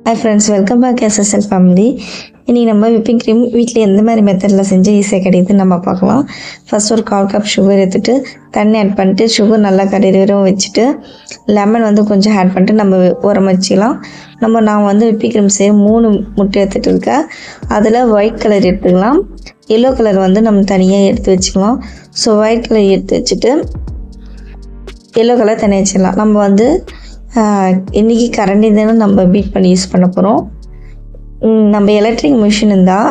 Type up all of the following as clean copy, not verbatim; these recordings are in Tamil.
Hi friends, welcome back SSL family. இன்றைக்கி நம்ம விப்பிங் க்ரீம் வீட்டில் எந்த மாதிரி மெத்தடில் செஞ்சு ஈஸியாக கிடைக்குதுன்னு நம்ம பார்க்கலாம். ஃபஸ்ட் ஒரு 1/4 கப் சுகர் எடுத்துகிட்டு தண்ணி ஆட் பண்ணிட்டு சுகர் நல்லா கரையிறவும் வச்சுட்டு லெமன் கொஞ்சம் ஆட் பண்ணிட்டு நம்ம உரம் வச்சுக்கலாம். நான் விப்பிங் க்ரீம் செய்ய 3 முட்டை எடுத்துகிட்டு இருக்கேன். அதில் ஒயிட் கலர் எடுத்துக்கலாம், எல்லோ கலர் நம்ம தனியாக எடுத்து வச்சுக்கலாம். ஸோ ஒயிட் கலர் எடுத்து வச்சுட்டு எல்லோ கலர் தனியாக வச்சிடலாம். இன்றைக்கி கரண்டி தானே நம்ம பீட் பண்ணி யூஸ் பண்ண போகிறோம். நம்ம எலக்ட்ரிக் மிஷின் இருந்தால்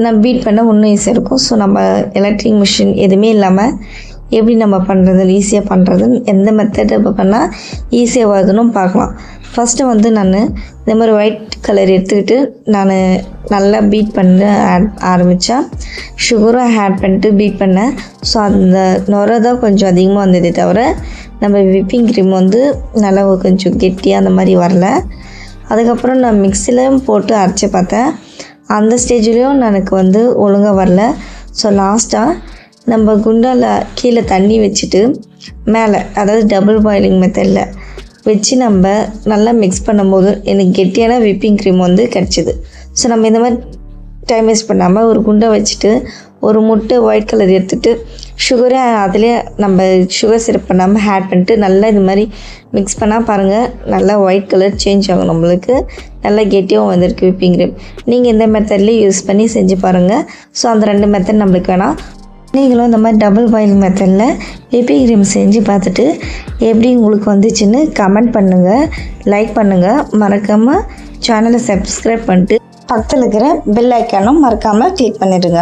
நம்ம பீட் பண்ண இன்னும் ஈஸியாக இருக்கும். ஸோ நம்ம எலக்ட்ரிக் மிஷின் எதுவுமே இல்லாமல் எப்படி நம்ம பண்ணுறது ஈஸியாக பண்ணுறதுன்னு எந்த மெத்தட் பண்ணால் ஈஸியாக வருதுன்னு பார்க்கலாம். ஃபஸ்ட்டு நான் இந்த மாதிரி ஒயிட் கலர் எடுத்துக்கிட்டு நான் நல்லா பீட் பண்ண ஆரம்பித்தேன். சுகரும் ஆட் பண்ணிட்டு பீட் பண்ணேன். ஸோ அந்த நுரை தான் கொஞ்சம் அதிகமாக வந்ததே தவிர நம்ம விப்பிங் க்ரீம் நல்லா கொஞ்சம் கெட்டியாக அந்த மாதிரி வரல. அதுக்கப்புறம் நான் மிக்சிலையும் போட்டு அரைச்சி பார்த்தேன். அந்த ஸ்டேஜ்லேயும் எனக்கு ஒழுங்காக வரல. ஸோ லாஸ்ட்டாக நம்ம குண்டால் கீழே தண்ணி வச்சுட்டு மேலே, அதாவது டபுள் பாயிலிங் மெத்தடில் வச்சு நம்ம நல்லா மிக்ஸ் பண்ணும்போது எனக்கு கெட்டியான விப்பிங் க்ரீம் கிடச்சிது. ஸோ நம்ம இந்த மாதிரி டைம் வேஸ்ட் பண்ணாமல் ஒரு குண்டை வச்சுட்டு ஒரு முட்டை ஒயிட் கலர் எடுத்துகிட்டு சுகரே அதிலே நம்ம சுகர் சிரப் பண்ணாமல் ஆட் பண்ணிட்டு நல்லா இது மாதிரி மிக்ஸ் பண்ணால் பாருங்கள், நல்லா ஒயிட் கலர் சேஞ்ச் ஆகும், நம்மளுக்கு நல்லா கெட்டியாகவும் வந்திருக்கு விப்பிங் க்ரீம். நீங்கள் இந்த மெத்தட்லேயே யூஸ் பண்ணி செஞ்சு பாருங்கள். ஸோ அந்த 2 மெத்தட் நம்மளுக்கு வேணாம். நீங்களும் இந்த மாதிரி டபுள் பாயில் மெத்தடில் விப்பிங் க்ரீம் செஞ்சு பார்த்துட்டு எப்படி உங்களுக்கு வந்துச்சுன்னு கமெண்ட் பண்ணுங்கள், லைக் பண்ணுங்கள். மறக்காமல் சேனலை சப்ஸ்கிரைப் பண்ணிட்டு பக்கத்தில் இருக்கிற பெல் ஐக்கானும் மறக்காமல் கிளிக் பண்ணிடுங்க.